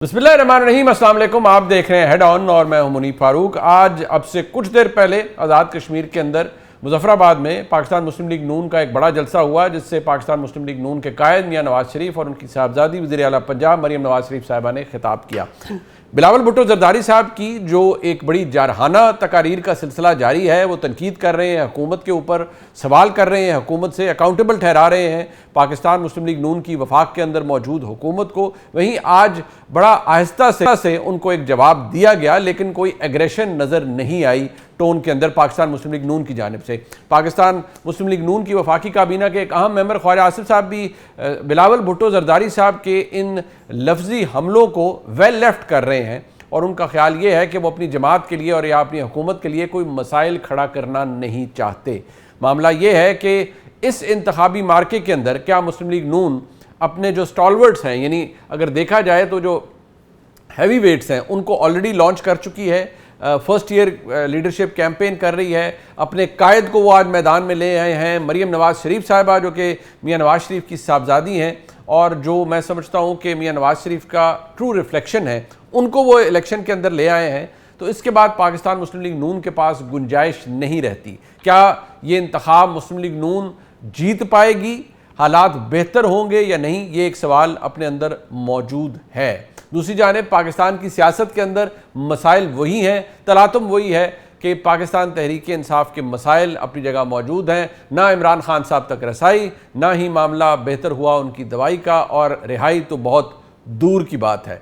बिस्मिल्लाहिर्रहमानिर्रहीम, अस्सलाम वालेकुम। आप देख रहे हैं हेड ऑन और मैं हूं मुनीब फारूक। आज अब से कुछ देर पहले आज़ाद कश्मीर के अंदर मुजफ्फराबाद में पाकिस्तान मुस्लिम लीग नून का एक बड़ा जलसा हुआ, जिससे पाकिस्तान मुस्लिम लीग नून के कायद मियां नवाज शरीफ और उनकी साहबजादी वज़ीर आला पंजाब मरियम नवाज शरीफ साहिबा ने खिताब किया। बिलावल भुट्टो जरदारी साहब की जो एक बड़ी जारहाना तकारीर का सिलसिला जारी है, वो तनकीद कर रहे हैं, हुकूमत के ऊपर सवाल कर रहे हैं, हुकूमत से अकाउंटेबल ठहरा रहे हैं पाकिस्तान मुस्लिम लीग नून की वफाक के अंदर मौजूद हुकूमत को। वहीं आज बड़ा आहिस्ता से उनको एक जवाब दिया गया, लेकिन कोई एग्रेशन नज़र नहीं आई टोन के अंदर पाकिस्तान मुस्लिम लीग नून की जानिब से। पाकिस्तान मुस्लिम लीग नून की वफाकी काबीना के एक अहम मेंबर ख्वाजा आसिफ साहब भी बिलावल भुट्टो जरदारी साहब के इन लफ्जी हमलों को वेल लेफ्ट कर रहे हैं और उनका ख्याल ये है कि वो अपनी जमात के लिए और या अपनी हुकूमत के लिए कोई मसाइल खड़ा करना नहीं चाहते। मामला ये है कि इस इंतखाबी मार्के के अंदर क्या मुस्लिम लीग नून अपने जो स्टॉलवर्ड्स हैं, यानी अगर देखा जाए तो जो हैवी वेट्स हैं, उनको ऑलरेडी लॉन्च कर चुकी है, फर्स्ट ईयर लीडरशिप कैंपेन कर रही है, अपने कायद को वो आज मैदान में ले आए हैं। मरियम नवाज शरीफ साहिबा जो कि मियां नवाज शरीफ की साहबजादी हैं और जो मैं समझता हूँ कि मियां नवाज शरीफ का ट्रू रिफ्लेक्शन है, उनको वो इलेक्शन के अंदर ले आए हैं। तो इसके बाद पाकिस्तान मुस्लिम लीग नून के पास गुंजाइश नहीं रहती। क्या ये इंतखाब मुस्लिम लीग नून जीत पाएगी, हालात बेहतर होंगे या नहीं, ये एक सवाल अपने अंदर मौजूद है। दूसरी जानिब पाकिस्तान की सियासत के अंदर मसाइल वही हैं, तलातुम वही है कि पाकिस्तान तहरीक इंसाफ के मसाइल अपनी जगह मौजूद हैं। ना इमरान खान साहब तक रसाई, ना ही मामला बेहतर हुआ उनकी दवाई का, और रिहाई तो बहुत दूर की बात है।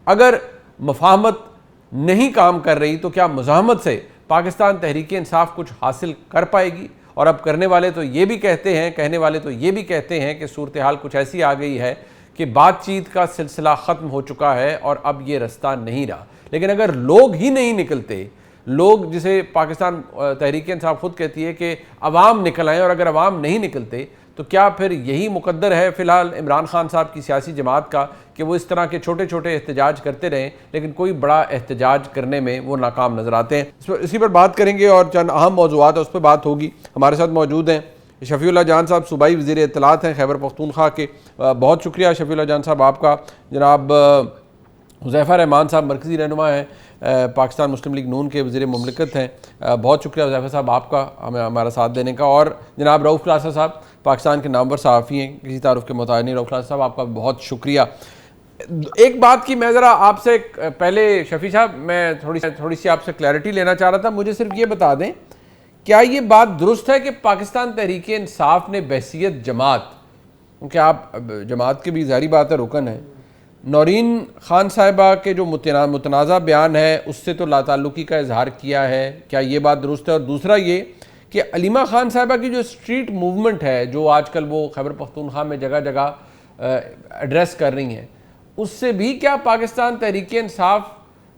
अगर मफाहमत नहीं काम कर रही तो क्या मुज़ाहमत से पाकिस्तान तहरीक इंसाफ कुछ हासिल कर पाएगी? और अब कहने वाले तो ये भी कहते हैं कि सूरत हाल कुछ ऐसी आ गई है कि बातचीत का सिलसिला ख़त्म हो चुका है और अब ये रास्ता नहीं रहा। लेकिन अगर लोग ही नहीं निकलते, लोग जिसे पाकिस्तान तहरीक इंसाफ खुद कहती है कि अवाम निकल आए, और अगर अवाम नहीं निकलते तो क्या फिर यही मुकद्दर है फ़िलहाल इमरान खान साहब की सियासी जमात का कि वो इस तरह के छोटे छोटे एहतजाज करते रहें, लेकिन कोई बड़ा एहतजाज करने में वो नाकाम नज़र आते हैं। इसी पर बात करेंगे और चंद अहम मौज़ूआत है उस पर बात होगी। हमारे साथ मौजूद हैं शफ़ीउल्लाह जान साहब, सूबाई वज़ीर इत्तलात हैं खैबर पख्तूनख्वा के। बहुत शुक्रिया शफ़ीउल्लाह जान साहब आपका। जनाब हुज़ैफ़ा रहमान साहब मरकज़ी रहनुमा हैं, पाकिस्तान मुस्लिम लीग नून के वज़ीर मुमलिकत हैं। बहुत शुक्रिया हुज़ैफ़ा साहब आपका हमारा साथ देने का। और जनाब रऊफ़ क्लासा साहब पाकिस्तान के नामवर सहाफ़ी हैं, किसी तारुफ़ के मुताबिक नहीं। रऊफ़ क्लासा साहब आपका बहुत शुक्रिया। एक बात की मैं ज़रा आपसे पहले शफ़ी साहब मैं थोड़ी सी आपसे क्लैरिटी लेना चाह रहा था। मुझे सिर्फ ये बता दें, क्या ये बात दुरुस्त है कि पाकिस्तान तहरीक इंसाफ ने बहसीत जमात, क्योंकि आप जमात की भी ज़ाहिर बात है रुकन है, नौरीन खान साहिबा के जो मुतनाज़ा बयान है उससे तो लाताल्लुकी का इजहार किया है, क्या ये बात दुरुस्त है? और दूसरा ये कि अलीमा खान साहिबा की जो स्ट्रीट मूवमेंट है, जो आजकल वो खैबर पख्तूनख्वा में जगह जगह एड्रेस कर रही हैं, उससे भी क्या पाकिस्तान तहरीक इंसाफ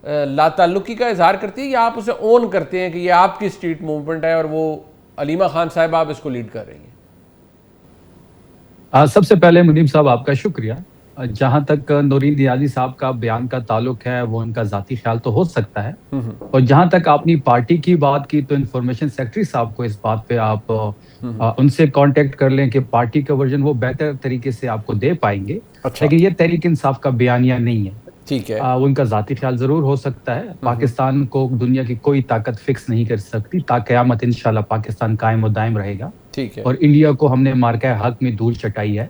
लाताल्लुकी का इजहार करती है, या आप उसे ओन करते हैं कि ये आपकी स्ट्रीट मूवमेंट है और वो अलीमा खान साहिबा आप इसको लीड कर रही हैं? सबसे पहले मुनीब साहब आपका शुक्रिया। जहां तक नौरीन नियाज़ी साहब का बयान का ताल्लुक है, वो उनका ज़ाती ख्याल तो हो सकता है, और जहां तक आपने पार्टी की बात की तो इंफॉर्मेशन सेक्रेटरी साहब को इस बात पे आप उनसे कांटेक्ट कर लें कि पार्टी का वर्जन वो बेहतर तरीके से आपको दे पाएंगे। अच्छा। लेकिन ये तहरीक इंसाफ का बयानिया नहीं है, ठीक है। उनका ज़ाती ख्याल ज़रूर हो सकता है। पाकिस्तान को दुनिया की कोई ताकत फिक्स नहीं कर सकती, क़यामत इंशाल्लाह पाकिस्तान कायम और दायम रहेगा। ठीक है। और इंडिया को हमने मार्का हक में धूल चटाई है।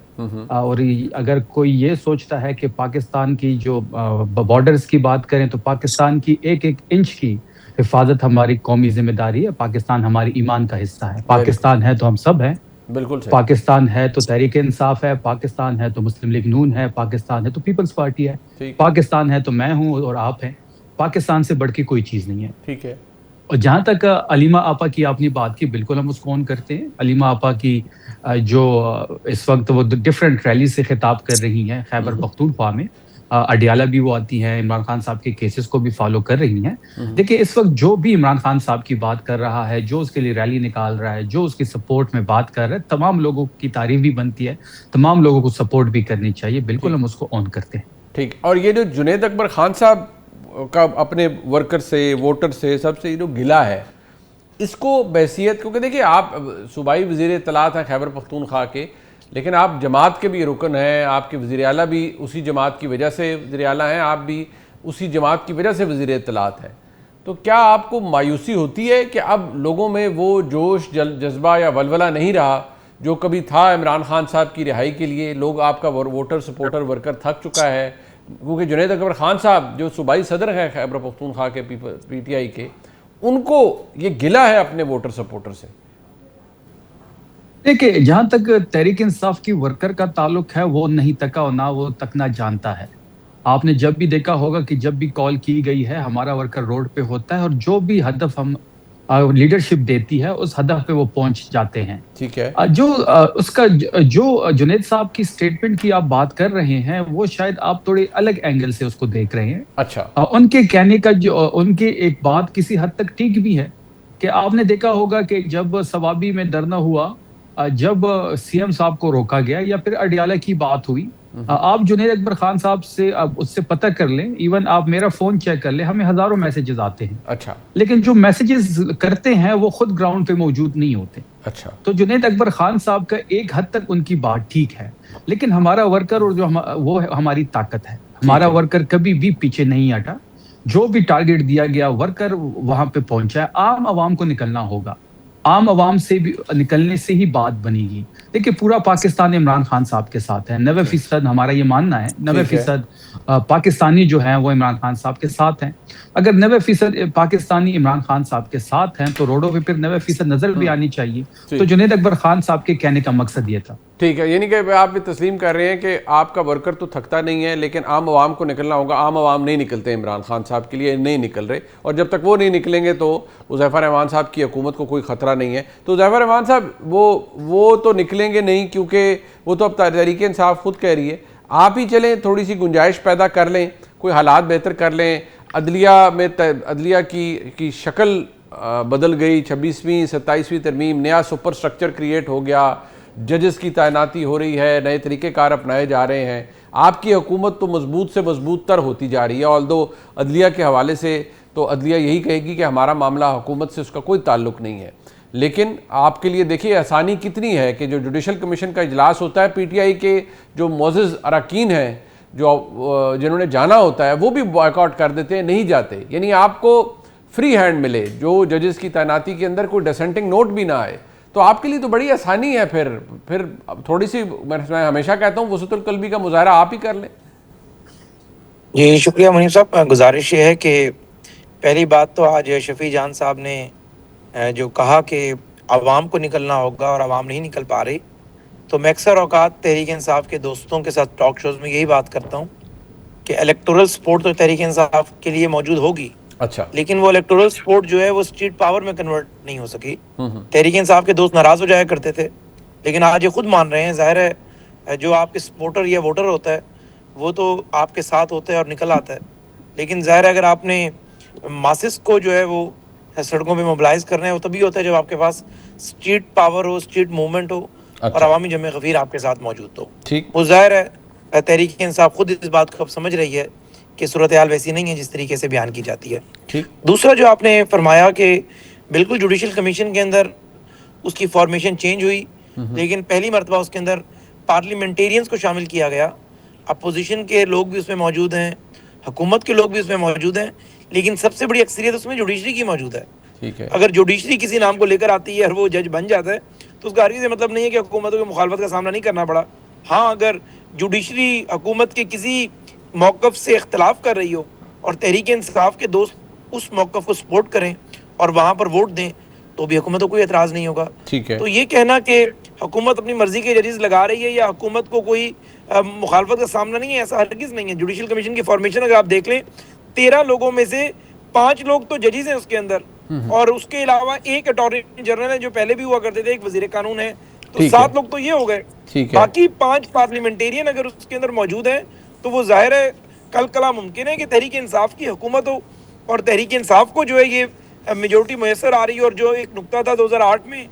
और अगर कोई ये सोचता है कि पाकिस्तान की जो बॉर्डर्स की बात करें तो पाकिस्तान की एक एक इंच की हिफाजत हमारी कौमी जिम्मेदारी है। पाकिस्तान हमारी ईमान का हिस्सा है। पाकिस्तान है तो हम सब हैं। बिल्कुल सही। पाकिस्तान है तो तहरीक इंसाफ है, पाकिस्तान है तो मुस्लिम लीग नून है, पाकिस्तान है तो पीपल्स पार्टी है, पाकिस्तान है तो मैं हूँ और आप हैं। पाकिस्तान से बढ़ के कोई चीज़ नहीं है। ठीक है। और जहाँ तक अलीमा आपा की आपने बात की, बिल्कुल हम उसको ऑन करते हैं। अलीमा आपा की जो इस वक्त वो डिफरेंट रैली से खिताब कर रही हैं खैबर पख्तूनख्वा में, अडियाला भी वो आती हैं, इमरान खान साहब के केसेस को भी फॉलो कर रही हैं। देखिए, इस वक्त जो भी इमरान खान साहब की बात कर रहा है, जो उसके लिए रैली निकाल रहा है, जो उसकी सपोर्ट में बात कर रहा है, तमाम लोगों की तारीफ भी बनती है, तमाम लोगों को सपोर्ट भी करनी चाहिए। बिल्कुल हम उसको ऑन करते हैं। ठीक। और ये जो जुनैद अकबर खान साहब का अपने वर्कर से, वोटर से, सबसे जो गिला है, इसको बहसीत, क्योंकि देखिए आप सूबाई वज़ीर इत्तलात हैं खैबर पख्तूनख्वा के, लेकिन आप जमात के भी रुकन हैं, आपके वज़ीर आला भी उसी जमात की वजह से वज़ीर आला हैं, आप भी उसी जमात की वजह से वज़ीर इत्तलात हैं। तो क्या आपको मायूसी होती है कि अब लोगों में वो जोश जज्बा या वलवला नहीं रहा जो कभी था इमरान खान साहब की रिहाई के लिए? लोग आपका वोटर सपोर्टर वर्कर थक चुका है, क्योंकि जुनैद अकबर खान साहब जो सूबाई सदर हैं खैबर पख्तूनख्वा के PTI के, उनको ये गिला है अपने वोटर सपोर्टर से। देखिए, जहां तक तहरीक इंसाफ की वर्कर का ताल्लुक है, वो नहीं तका और ना वो तकना जानता है। आपने जब भी देखा होगा कि जब भी कॉल की गई है, हमारा वर्कर रोड पे होता है और जो भी हदफ हम लीडरशिप देती है, उस हदफ पे वो पहुंच जाते हैं। ठीक है। जो जुनैद साहब की स्टेटमेंट की आप बात कर रहे हैं, वो शायद आप थोड़े अलग एंगल से उसको देख रहे हैं। अच्छा। उनके कहने का जो उनके एक बात किसी हद तक ठीक भी है कि आपने देखा होगा कि जब सवाबी में धरना हुआ, जब CM साहब को रोका गया या फिर अडियाला की बात हुई, आप जुनैद अकबर खान साहब से उससे पता कर लें, इवन आप मेरा फोन चेक कर लें, हमें हजारों मैसेजेस आते हैं। अच्छा। लेकिन जो मैसेजेस करते हैं वो खुद ग्राउंड पे मौजूद नहीं होते। अच्छा। तो जुनैद अकबर खान साहब का एक हद तक उनकी बात ठीक है, लेकिन हमारा वर्कर और वो हमारी ताकत है। हमारा वर्कर कभी भी पीछे नहीं हटा। जो भी टारगेट दिया गया, वर्कर वहां पे पहुंचा है। आम आवाम को निकलना होगा, आम आवाम से भी निकलने से ही बात बनेगी। देखिए, पूरा पाकिस्तान इमरान खान साहब के साथ है। 90% हमारा ये मानना है, 90% पाकिस्तानी जो हैं वो इमरान खान साहब के साथ हैं। अगर 90% पाकिस्तानी इमरान खान साहब के साथ हैं तो रोडों पे फिर 90% नजर भी आनी चाहिए। तो जुनैद अकबर खान साहब के कहने का मकसद ये था। ठीक है, यानी कि आप भी तस्लीम कर रहे हैं कि आपका वर्कर तो थकता नहीं है, लेकिन आम आवाम को निकलना होगा। आम आवाम नहीं निकलते इमरान खान साहब के लिए, नहीं निकल रहे, और जब तक वो नहीं निकलेंगे तो हुज़ैफ़ा रहमान साहब की हुकूमत को कोई ख़तरा नहीं है। तो हुज़ैफ़ा रहमान साहब वो तो निकलेंगे नहीं, क्योंकि वो तो अब तहरीक इंसाफ खुद कह रही है। आप ही चलें, थोड़ी सी गुंजाइश पैदा कर लें, कोई हालात बेहतर कर लें। अदलिया की शक्ल बदल गई, 26वीं 27वीं तरमीम, नया सुपर स्ट्रक्चर क्रिएट हो गया, जजेस की तैनाती हो रही है, नए तरीक़ेकार अपनाए जा रहे हैं। आपकी हुकूमत तो मजबूत से मजबूत तर होती जा रही है। ऑल्दो अदलिया के हवाले से तो अदलिया यही कहेगी कि हमारा मामला हुकूमत से उसका कोई ताल्लुक नहीं है, लेकिन आपके लिए देखिए आसानी कितनी है कि जो जुडिशल कमीशन का इजलास होता है, PTI के जो मोअज़्ज़ज़ अरकान हैं, जो जिन्होंने जाना होता है, वो भी बॉयकॉट कर देते हैं, नहीं जाते। यानी आपको फ्री हैंड मिले, जो जजेस की तैनाती के अंदर कोई डिसेंटिंग नोट भी ना आए, तो आपके लिए तो बड़ी आसानी है। फिर थोड़ी सी, मैं हमेशा कहता हूँ, वसअतुल क़ल्बी का मुज़ाहरा आप ही कर लें। जी शुक्रिया मुनीब साहब। गुजारिश ये है कि पहली बात तो आज शफी जान साहब ने जो कहा कि आवाम को निकलना होगा और आवाम नहीं निकल पा रही, तो मैं अक्सर औकात तहरीक इंसाफ के दोस्तों के साथ टॉक शोज़ में यही बात करता हूँ कि इलेक्टोरल सपोर्ट तो तहरीक इंसाफ के लिए मौजूद होगी, अच्छा, लेकिन वो इलेक्टोरल सपोर्ट जो है वो स्ट्रीट पावर में कन्वर्ट नहीं हो सकी। तहरीक इंसाफ के दोस्त नाराज़ हो जाया करते थे, लेकिन आज ये खुद मान रहे हैं। जाहिर है जो आपके सपोर्टर या वोटर होता है वो तो आपके साथ होता है और निकल आता है, लेकिन जाहिर है अगर आपने मासिस को जो है वो सड़कों पे मोबिलाइज करना है, वो तभी होता है जब आपके पास स्ट्रीट पावर हो, स्ट्रीट मूवमेंट हो, और अवामी जमे गफीर आपके साथ मौजूद हो। ठीक, वो जाहिर है तहरीक इंसाफ खुद इस बात को अब समझ रही है कि सूरत हाल वैसी नहीं है जिस तरीके से बयान की जाती है। ठीक। दूसरा जो आपने फरमाया कि बिल्कुल जुडिशल कमीशन के अंदर उसकी फॉर्मेशन चेंज हुई, लेकिन पहली मरतबा उसके अंदर पार्लियामेंटेरियंस को शामिल किया गया। अपोजिशन के लोग भी उसमें मौजूद हैं, हुकूमत के लोग भी उसमें मौजूद हैं, लेकिन सबसे बड़ी अक्सरियत उसमें जुडिशरी की मौजूद है। ठीक है। अगर जुडिशरी किसी नाम को लेकर आती है और वो जज बन जाता है तो उसका हरगिज़ मतलब नहीं है कि हुकूमतों की मुखालफत का सामना नहीं करना पड़ा। हाँ, अगर जुडिशरी हुकूमत के किसी मौक़िफ़ से इख्तलाफ कर रही हो और तहरीक इंसाफ के दोस्त उस मौक़िफ़ को सपोर्ट करें और वहाँ पर वोट दें, तो भी हुकूमत को कोई एतराज़ नहीं होगा। ठीक है। तो ये कहना कि हुकूमत अपनी मर्जी के जजेस लगा रही है या हुकूमत को कोई मुखालफत का सामना नहीं है, ऐसा हरगिज़ नहीं है। जुडिशल कमीशन की फॉर्मेशन अगर आप देख लें, 13 लोगों में से 5 लोग तो जजेस हैं उसके अंदर, और उसके अलावा एक अटॉर्नी जनरल है जो पहले भी हुआ करते थे, एक वजीर कानून है, तो 7 लोग तो ये हो गए। बाकी 5 पार्लियामेंटेरियन अगर उसके अंदर मौजूद हैं तो वो जाहिर है कल कला मुमकिन है कि तहरीक इंसाफ की हुकूमत हो और तहरीक इंसाफ को जो है ये मेजोरिटी मैसर आ रही है। और जो एक नुकता था 2008 में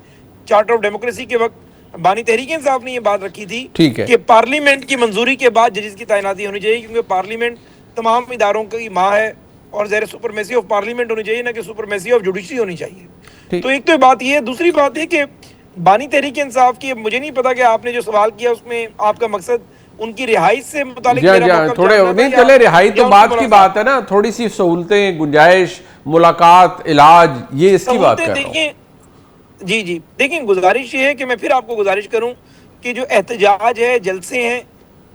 चार्टर ऑफ डेमोक्रेसी के वक्त, बानी तहरीक इंसाफ ने ये बात रखी थी कि पार्लियामेंट की मंजूरी के बाद जजेस की तैनाती होनी चाहिए, क्योंकि पार्लियामेंट तमाम इदारों की माँ है और ज़ाहिर सुपरमेसी ऑफ पार्लियामेंट होनी चाहिए, ना कि सुपरमेसी ऑफ जुडिशरी होनी चाहिए। तो एक तो बात ये है। दूसरी बात है कि बानी तहरीक इंसाफ की, मुझे नहीं पता कि आपने जो सवाल किया उसमें आपका मकसद उनकी रिहाई से मुतालिक जी हाँ, मेरा जी हाँ, मौक़िफ़ थोड़े जानना था नहीं या चले, रिहाई तो उनकी बात की मुलाकात? बात है ना, थोड़ी सी सहूलतें, गुंजाइश, मुलाकात, इलाज, ये इसकी बात सहूलतें कर रहा हूँ। देखिए, जी, जी। देखिए, गुज़ारिश ये है कि मैं फिर आपको गुज़ारिश करूँ कि जो एहतजाज है, जलसे हैं,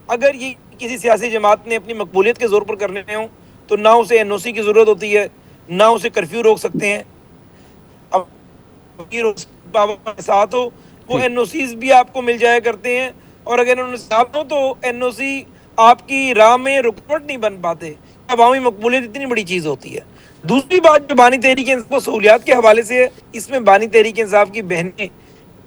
अगर ये किसी सियासी जमात ने अपनी मकबूलियत के ज़ोर पर करने हों, तो ना उसे एनओसी की ज़रूरत होती है, ना उसे कर्फ्यू रोक सकते हैं। अब बाबा के साथ हो, वो ठीक, एनओसीज़ भी आपको मिल जाया करते हैं, और अगर उन्होंने साथ हो तो एनओसी आपकी राह में रुकावट नहीं बन पाते। अवामी मकबूलियत इतनी बड़ी चीज़ होती है। दूसरी बात जो बानी तहरीक इंसाफ को सहूलियात के हवाले से है, इसमें बानी तहरीक इंसाफ की बहनें,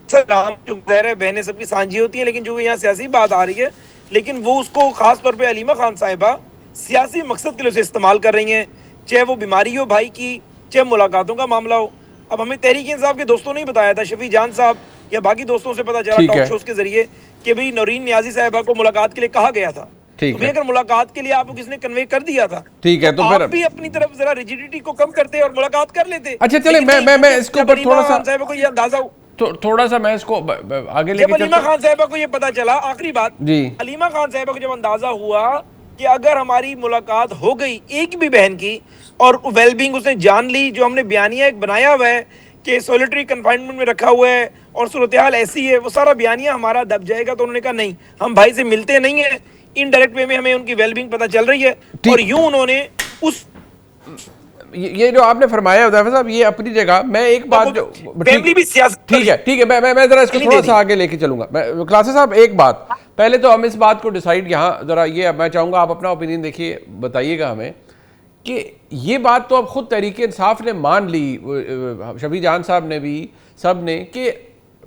सर नाम जो ज़ाहिर है बहनें सबकी सांझी होती हैं, लेकिन जो यहाँ सियासी बात आ रही है, लेकिन वो उसको खास तौर पे अलीमा खान साहिबा सियासी मकसद के लिए उसे इस्तेमाल कर रही हैं, चाहे वो बीमारी हो भाई की, चाहे मुलाकातों का मामला हो। अब हमें तहरीक इंसाफ के दोस्तों ने ही बताया था, शफी जान साहब या बाकी दोस्तों से पता चला ठीक टॉक है, शोज के जरिए कि भाई नौरीन नियाजी साहिबा को मुलाकात के लिए कहा गया था। तो ठीक भाई है, अगर मुलाकात के लिए आपको किसी ने कन्वे कर दिया था, ठीक तो है, तो आप फिर भी अपनी तरफ जरा रिजिडिटी को कम करते और मुलाकात कर लेते। अच्छा चले, लेकिन नहीं, मैं क्योंकि इसके जब ऊपर अलीमा थोड़ा सा, खान साहिबा को ये अंदाजा थोड़ा सा मैं इसको आगे जब लेके अलीमा चलता हूँ। खान साहिबा को ये पता चला, आखिरी बात, जी, अलीमा खान साहिबा को जब अंदाजा हुआ कि अगर हमारी मुलाकात हो गई एक भी बहन की और वेलबींग उसने जान ली, जो हमने बयानिया एक बनाया हुआ है कि सॉलिटरी कन्फाइनमेंट में रखा हुआ है और सूरत हाल ऐसी है, वो सारा बयानिया हमारा दब जाएगा, तो उन्होंने कहा नहीं, हम भाई से मिलते नहीं है, इनडायरेक्ट वे में हमें उनकी वेलबींग पता चल रही है, और ठीक, यूं उन्होंने उस ये जो आपने फरमाया हुदैफा साहब, ये अपनी जगह, मैं एक बात जो, ठीक है, फैमिली भी सियासत ठीक है, ठीक है, मैं जरा इसको नहीं थोड़ा दे सा दी। आगे लेके चलूंगा। मैं क्लासेस साहब एक बात, पहले तो हम इस बात को डिसाइड यहाँ जरा, ये मैं चाहूंगा आप अपना ओपिनियन देखिए, बताइएगा हमें कि ये बात तो अब खुद तहरीक इंसाफ ने मान ली, शफी जान साहब ने भी, सब ने, कि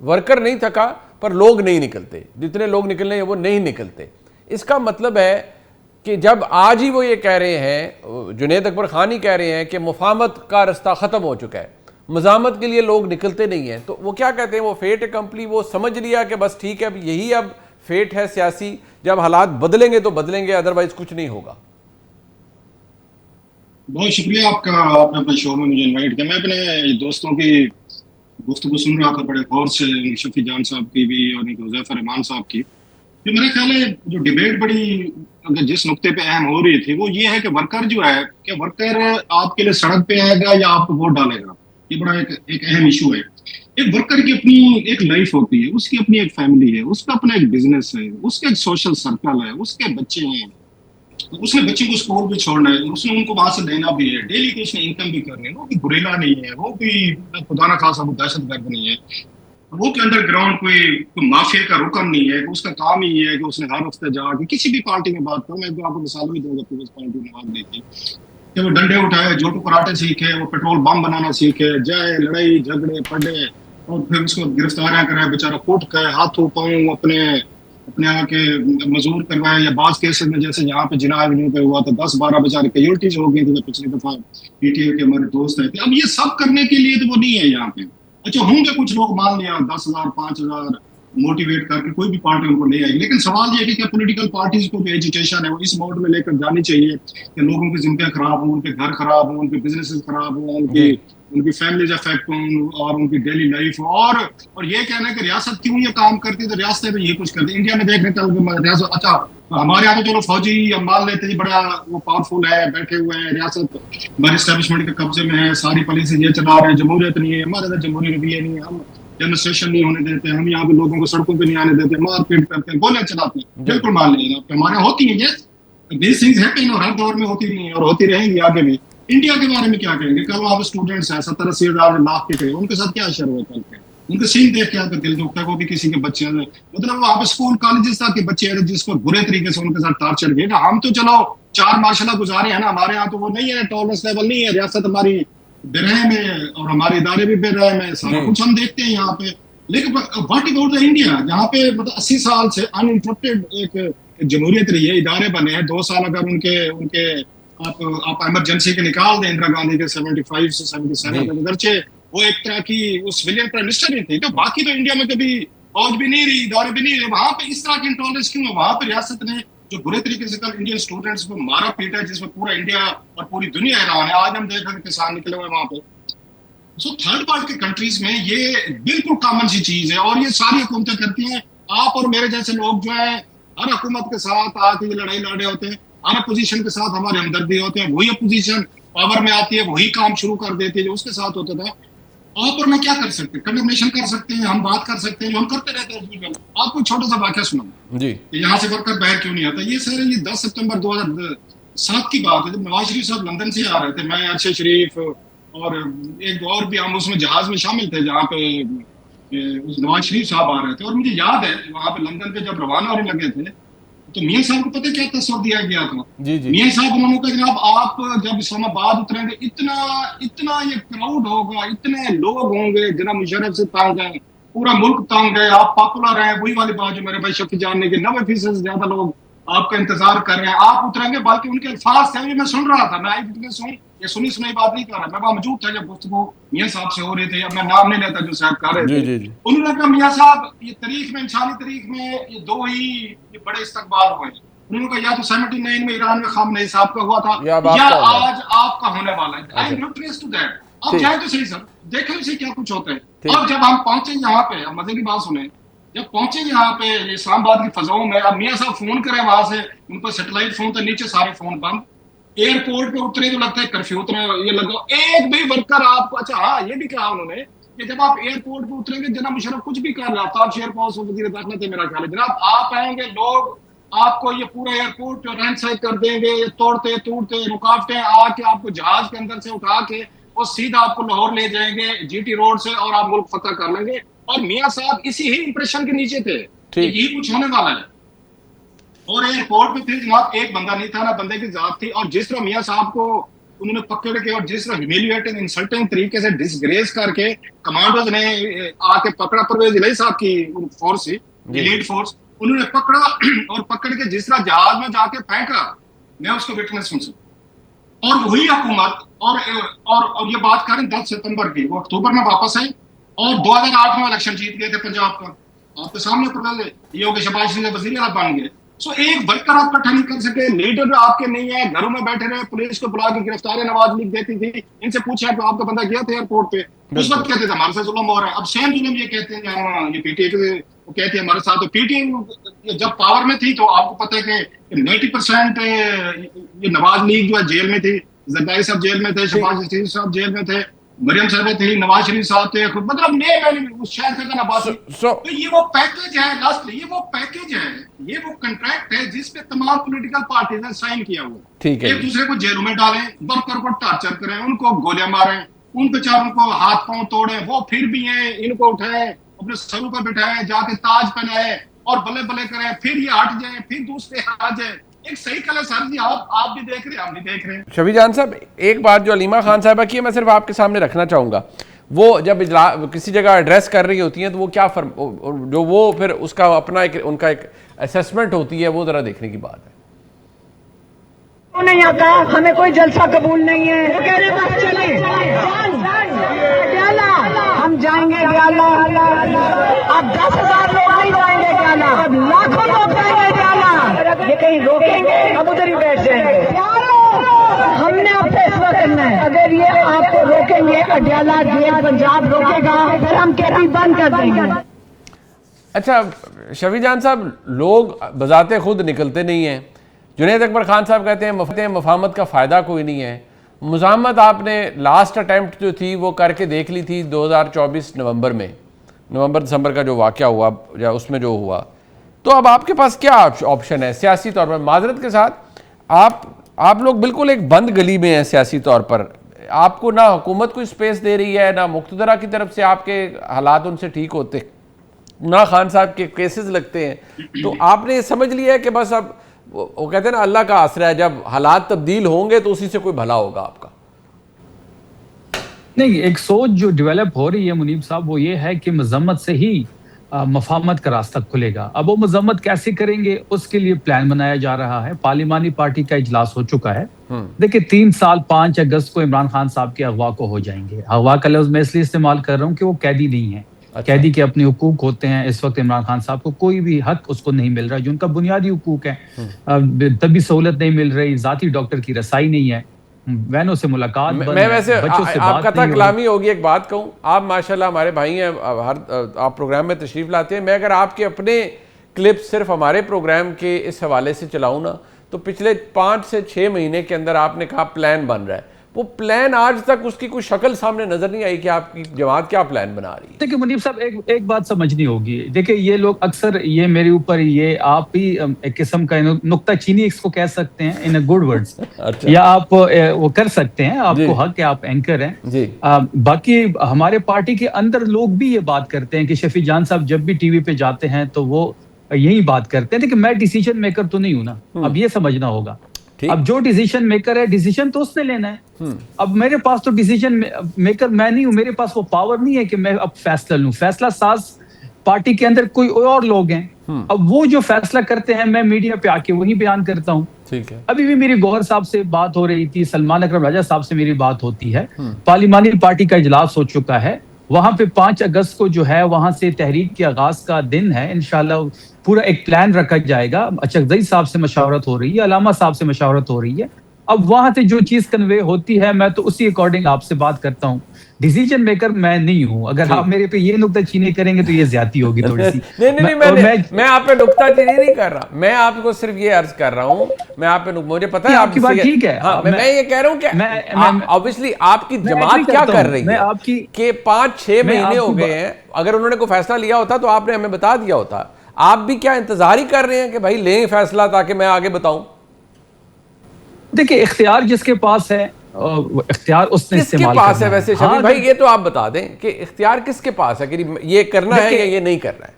वर्कर नहीं थका पर लोग नहीं निकलते, जितने लोग निकलने हैं वो नहीं निकलते। इसका मतलब है कि जब आज ही वो ये कह रहे हैं, जुनैद अकबर खान ही कह रहे हैं कि मुफाहमत का रास्ता ख़त्म हो चुका है, मज़ामत के लिए लोग निकलते नहीं हैं, तो वो क्या कहते हैं, वो फेट कंपनी, वो समझ लिया कि बस ठीक है, अब यही अब फेट है सियासी, जब हालात बदलेंगे तो बदलेंगे, अदरवाइज कुछ नहीं होगा। बहुत शुक्रिया आपका, आपने अपने शो में मुझे इनवाइट किया। मैं अपने दोस्तों की गुफ्तगू सुन रहा था बड़े गौर से, शफी जान साहब की भी और हुज़ैफा रहमान साहब की। तो मेरा ख्याल है जो डिबेट बड़ी अगर जिस नुक्ते पे अहम हो रही थी वो ये है कि वर्कर जो है, कि वर्कर आपके लिए सड़क पे आएगा या आपको वोट डालेगा, ये बड़ा एक अहम इशू है। एक वर्कर की अपनी एक लाइफ होती है, उसकी अपनी एक फैमिली है, उसका अपना एक बिजनेस है, उसका एक सोशल सर्कल है, उसके बच्चे हैं, तो उसने बच्चे को स्कूल भी छोड़ना है, उसने उनको वहां से देना भी है, डेली की उसने इनकम भी करनी है। वो भी गुरेला नहीं है, वो भी खुदा ना खासा वो दहशतगर्द नहीं है, वो के अंडरग्राउंड कोई माफिया का रुकन नहीं है। उसका काम ही है कि उसने हर हफ्ते जाके किसी भी पार्टी में बात करो, मैं तो आपको मिसाल भी दूंगा, पीपल्स पार्टी में बात देखी कि वो डंडे उठाए, जोटू कराटे सीखे, वो पेट्रोल बम बनाना सीखे, जाए लड़ाई झगड़े पड़े और फिर उसको गिरफ्तारियां कराए, बेचारा कुट के हाथों पांव अपने अपने आके मजूर करवाए, या बास केसेस में जैसे यहाँ पे जिना एवेन्यू पे हुआ था, 10-12 बेचारे कैजुअल्टीज हो गई थी पिछली दफा, पीटीए के हमारे दोस्त हैं। अब ये सब करने के लिए तो वो नहीं है यहाँ पे। अच्छा होंगे कुछ लोग, मान लिया 10,000 5,000 मोटिवेट करके कोई भी पार्टी उनको ले आएगी, लेकिन सवाल ये है कि क्या पॉलिटिकल पार्टीज को जो एजुकेशन है वो इस मोड में लेकर जानी चाहिए कि लोगों की जिंदगी खराब हो, उनके घर खराब हो, उनके बिजनेसेस खराब हो, उनकी उनकी फैमिलीज अफेक्ट हो और उनकी डेली लाइफ हो, और ये कहना है कि रियासत क्यों ये काम करती है, तो रियासतें तो ये कुछ करती है। इंडिया में देखने चल रियासत, अच्छा हमारे यहाँ तो चलो फौजी हम मान लेते हैं बड़ा वो पावरफुल है, बैठे हुए हैं, रियासत हमारे एस्टेब्लिशमेंट के कब्जे में है, सारी पॉलिसी ये चला रहे हैं, जमहूरियत नहीं है हमारे अंदर, जमहूरी रवैया नहीं है, हम डेमोन्स्ट्रेशन नहीं होने देते, हम यहाँ पे लोगों को सड़कों पे नहीं आने देते, मारपीट करते हैं, गोलियां चलाते हैं, बिल्कुल मान लीजिए हमारे यहाँ होती है ये दीज थिंग्स हैपन, और हर दौर में होती रही है और होती रहेंगी आगे भी। इंडिया के बारे में क्या कहेंगे? कल वहाँ पे स्टूडेंट्स हैं 70-80 हजार लाख के थे, उनके साथ क्या असर हुआ कल के? उनके सीन देख के आपका दिल दुखता है, वो भी किसी के बच्चे हैं, मतलब वहाँ पे स्कूल कॉलेजेस तक के बच्चे हैं जिसको बुरे तरीके से उनके साथ टॉर्चर किया। हम तो चलो चार माशाल्लाह गुजारे हैं ना, हमारे यहाँ तो वो नहीं है, टॉलरेंस लेवल नहीं है, रियासत हमारी बेरहम है और हमारे इदारे भी बेरहम है, सारा कुछ हम देखते हैं यहाँ पे। लेकिन व्हाट अबाउट द इंडिया, जहाँ पे मतलब 80 साल से अनइंटरप्टेड एक जमहूरियत रही है, इदारे बने हैं, 2 साल अगर उनके उनके आप इमरजेंसी के निकाल दें, इंदिरा गांधी के 75 से 77 तक, अगरचे वो एक तरह की वो सिविलियन प्राइम मिनिस्टर ही थी, तो बाकी तो इंडिया में कभी फौज भी नहीं रही, इदारे भी नहीं रहे, वहां पे इस तरह की इंटॉलरेंस क्यों है? वहां पे रियासत ने जो बुरे तरीके से कल इंडियन स्टूडेंट्स को मारा पीटा है, जिसमें पूरा इंडिया और पूरी दुनिया हैरान है। आज हम देख रहे हैं किसान निकले हुए वहां पे, सो थर्ड वर्ल्ड के कंट्रीज में ये बिल्कुल कॉमन सी चीज है और ये सारी हुकूमतें करती हैं। आप और मेरे जैसे लोग जो है हर हुकूमत के साथ आके ये लड़ाई लड़ रहे होते हैं, हर अपोजिशन के साथ हमारे हमदर्दी होते हैं, वही अपोजिशन पावर में आती है वही काम शुरू कर देती है जो उसके साथ होता था। आप और मैं क्या कर सकते हैं, कंडेमनेशन कर सकते हैं, हम बात कर सकते हैं, जो हम करते रहते हैं। आपको छोटा सा वाक्य सुनाऊं जी, यहाँ से वर्कर बाहर क्यों नहीं आता। ये सर ये 10 सितंबर 2007 की बात है जब नवाज शरीफ साहब लंदन से आ रहे थे, मैं अरशद शरीफ और एक और भी हम उसमें जहाज में शामिल थे जहाँ पे उस नवाज शरीफ साहब आ रहे थे। और मुझे याद है वहां पे लंदन पे जब रवाना होने लगे थे तो मियाँ साहब को पता क्या तस्वर दिया गया था। जी, जी, मियाँ साहब उन्होंने कहा जनाब आप जब इस्लामाबाद उतरेंगे इतना इतना ये क्राउड होगा, इतने लोग होंगे, जनाब मुशर्रफ से तंग है, पूरा मुल्क तंग है, आप पॉपुलर हैं। वही वाली बात जो मेरे भाई शफी जान ने कि 90% से ज्यादा लोग आपका इंतजार कर रहे हैं, आप उतरेंगे। बल्कि उनके अल्फाज थे, मैं सुन रहा था, मैं ये सुनी सुनाई बात नहीं कर रहा, मैं वहां मौजूद था जब गुफ्तगू मियाँ साहब से हो रही थी। अब मैं नाम नहीं लेता जो साहब कर रहे थे। उन्होंने कहा मियाँ साहब ये तारीख में, इंसानी तारीख में ये दो ही ये बड़े इस्तकबाल हुए। उन्होंने कहा या तो 79 में ईरान में खामनेई साहब का हुआ था या आज आपका होने वाला है। I am neutral to that. अब जाए तो सही सर, देखें इसे क्या कुछ होता है। और जब हम पहुंचे यहाँ पे, अब मजे की बात सुने, जब पहुंचे यहाँ पे इस्लामाबाद की फजाओं में, अब मियाँ साहब फोन करें वहां से, उनको सैटेलाइट फोन था, नीचे सारे फोन बंद। एयरपोर्ट पे उतरे तो लगता है कर्फ्यू उतरे, ये लगा एक भी वर्कर आपको। अच्छा हाँ, ये भी कहा उन्होंने कि जब आप एयरपोर्ट पे उतरेंगे जनाब मुशर्रफ कुछ भी कर रहा था, आप शेयर पास वजीर दाखिला थे मेरा ख्याल है, जनाब आप आएंगे लोग आपको ये पूरा एयरपोर्ट रैंडसाइड कर देंगे, तोड़ते टूटते रुकावटें आके आपको जहाज के अंदर से उठा के और सीधा आपको लाहौर ले जाएंगे जीटी रोड से और आप मुल्क फतह कर लेंगे। और मियाँ साहब इसी ही इंप्रेशन के नीचे थे कि यही कुछ होने वाला है। और एयरपोर्ट पे फिर जनाब एक बंदा नहीं था ना बंदे की जात थी। और जिस तरह मियाँ साहब को उन्होंने पकड़ के और जिस तरह ह्यूमिलिएटिंग इंसल्टिंग तरीके से डिसग्रेस करके कमांडोज ने आके पकड़ा, परवेज इलाही साहब की फोर्स थी, एलीट फोर्स, उन्होंने पकड़ा और पकड़ के जिस तरह जहाज में जाके फेंका, मैं उसको विटनेस सुन सकता। और वही हुकूमत और ये बात करें 10 सितंबर की, वो अक्टूबर में वापस आई और 2008 में इलेक्शन जीत गए थे पंजाब का। आपके सामने पता ये हो गए, शहबाज शरीफ वजीर आला बन गए। सो एक वर्कर आप इकट्ठा नहीं कर सके, लीडर आपके नहीं है, घरों में बैठे रहे, पुलिस को बुला के गिरफ्तारी नवाज लीग देती थी। इनसे पूछा तो आपका बंदा गया था एयरपोर्ट पे, उस वक्त कहते थे हमारे साथ जुल्म हो रहा है। अब सेम जुल्म ये कहते हैं, ये पीटीए के वो कहते हैं हमारे साथ। तो पीटीए जब पावर में थी तो आपको पता है कि 90% ये नवाज लीग जो है जेल में थी, जरदारी साहब जेल में थे, शहबाज शरीफ साहब जेल में थे, मरियम साहब थी, नवाज शरीफ साहब थे, मतलब उस शहर का बात। तो ये वो पैकेज है, लास्टली ये वो पैकेज है, ये वो कॉन्ट्रैक्ट है जिस पे तमाम पॉलिटिकल पार्टीज ने साइन किया हुआ। ठीक है, एक दूसरे को जेलों में डालें, वर्कर को टार्चर करें, उनको गोलियां मारें, उन बेचारों को हाथ पांव तोड़े, वो फिर भी हैं, इनको उठाए, अपने सरों पर बिठाए, जाके ताज पहनाए और बल्ले बल्ले करें, फिर ये हट जाए, फिर दूसरे आ जाए। एक सही कल है सर जी, आप भी देख रहे हैं, हम भी देख रहे हैं। शफी जान साहब, एक बात जो अलीमा खान साहिबा की है मैं सिर्फ आपके सामने रखना चाहूँगा, वो जब किसी जगह एड्रेस कर रही होती हैं तो वो क्या जो वो फिर उसका अपना उनका एक असेसमेंट होती है, वो ज़रा देखने की बात है। नहीं आता, हमें कोई जलसा कबूल नहीं है, हम जाएंगे ब्याला। अब 10,000 लोग नहीं जाएंगे ब्याला, अब लाखों लोग जाएंगे ब्याला। ये कहीं रोकेंगे, अब उधर ही बैठ जाएंगे। हमने अब फैसला करना है, अगर ये आपको रोकेंगे, अडयाला जेल पंजाब रोकेगा, फिर हम कैदी बंद कर देंगे। अच्छा शफी जान साहब, लोग बजाते खुद निकलते नहीं हैं। जुनैद अकबर खान साहब कहते हैं मफाहमत का फ़ायदा कोई नहीं है। मुज़ाहमत आपने लास्ट अटैम्प्ट जो थी वो करके देख ली थी 2024 नवंबर दिसंबर का जो वाक़या हुआ या उसमें जो हुआ, तो अब आपके पास क्या ऑप्शन है सियासी तौर पर? माजरत के साथ आप लोग बिल्कुल एक बंद गली में हैं सियासी तौर पर, आपको ना हुकूमत कोई स्पेस दे रही है, ना मुक़्तदरा की तरफ से आपके हालात उनसे ठीक होते, ना खान साहब के केसेस लगते हैं। तो आपने समझ लिया है कि बस अब वो कहते हैं ना अल्लाह का आसरा है, जब हालात तब्दील होंगे तो उसी से कोई भला होगा आपका? नहीं, एक सोच जो डेवलप हो रही है मुनीब साहब, वो ये है कि मजम्मत से ही मफाहमत का रास्ता खुलेगा। अब वो मजम्मत कैसे करेंगे, उसके लिए प्लान बनाया जा रहा है। पार्लिमानी पार्टी का इजलास हो चुका है। देखिए 3 साल 5 अगस्त को इमरान खान साहब के अगवा को हो जाएंगे। अगवा का लफ्ज मैं इसलिए इस्तेमाल कर रहा हूँ कि वो कैदी नहीं है। अच्छा। कैदी के अपने हुकूक होते हैं। इस वक्त इमरान खान साहब को कोई भी हक उसको नहीं मिल रहा जो उनका बुनियादी हुकूक है। तभी सहूलत नहीं मिल रही, जाती डॉक्टर की रसाई नहीं है। बहनों से मुलाकात बंद मैं है, वैसे बच्चों से आप बात कथा नहीं हो कलामी होगी, एक बात कहूँ, आप माशाल्लाह हमारे भाई हैं, आप प्रोग्राम में तशरीफ लाते हैं। मैं अगर आपके अपने क्लिप सिर्फ हमारे प्रोग्राम के इस हवाले से चलाऊँ ना, तो पिछले 5 से 6 महीने के अंदर आपने कहा प्लान बन रहा है, वो प्लान आज तक उसकी कोई शक्ल सामने नजर नहीं आई कि आपकी जमात क्या प्लान बना रही है। देखिए मुनीब साहब, एक बात समझनी होगी। देखिए ये लोग अक्सर ये मेरे ऊपर, ये आप ही एक किस्म का नुक्ताचीनी इसको कह सकते हैं इन अ गुड वर्ड्स, अच्छा या आप वो कर सकते हैं, आपको जी। हक है, आप एंकर हैं जी बाकी हमारे पार्टी के अंदर लोग भी ये बात करते हैं कि शफी जान साहब जब भी टीवी पे जाते हैं तो वो यही बात करते हैं। देखिए मैं डिसीजन मेकर तो नहीं हूं ना, अब ये समझना होगा। ठीक। अब जो डिसीजन मेकर है, डिसीजन तो उसने लेना है। अब मेरे पास तो डिसीजन मेकर मैं नहीं हूं, मेरे पास वो पावर नहीं है कि मैं अब फैसला लूं। फैसला साज पार्टी के अंदर कोई और लोग हैं, अब वो जो फैसला करते हैं मैं मीडिया पे आके वही बयान करता हूं। ठीक है। अभी भी मेरी गौहर साहब से बात हो रही थी, सलमान अकरम राजा साहब से मेरी बात होती है। पार्लिमानी पार्टी का इजलास हो चुका है, वहां पे 5 अगस्त को जो है वहां से तहरीक के आगाज का दिन है। इंशाल्लाह पूरा एक प्लान रखा जाएगा। अचकजई साहब से मशावरत हो रही है, अलामा साहब से मशावरत हो रही है। अब वहां से जो चीज कन्वे होती है मैं तो उसी अकॉर्डिंग आपसे बात करता हूँ। डिसीजन मेकर मैं नहीं हूं। अगर आप मेरे पे ये नुक्ताचीनी करेंगे तो ये ज्यादा होगी थोड़ी सी। मैं आप पे नुक्ताचीनी नहीं कर रहा, मैं आपको सिर्फ ये अर्ज कर रहा हूँ। मैं आप पे मुझे पता है आपकी बात ठीक है। हाँ, मैं ये कह रहा हूँ कि ऑब्वियसली आपकी जमात क्या कर रही है कि 5-6 महीने हो गए हैं। अगर उन्होंने कोई फैसला लिया होता तो आपने हमें बता दिया होता। आप भी क्या इंतजार ही कर रहे हैं कि भाई लें फैसला ताकि मैं आगे बताऊं? देखिए इख्तियार जिसके पास है, इख्तियार उसने किसके पास है वैसे शफी भाई, ये तो आप बता दें कि इख्तियार किसके पास है कि ये करना है या ये नहीं करना है।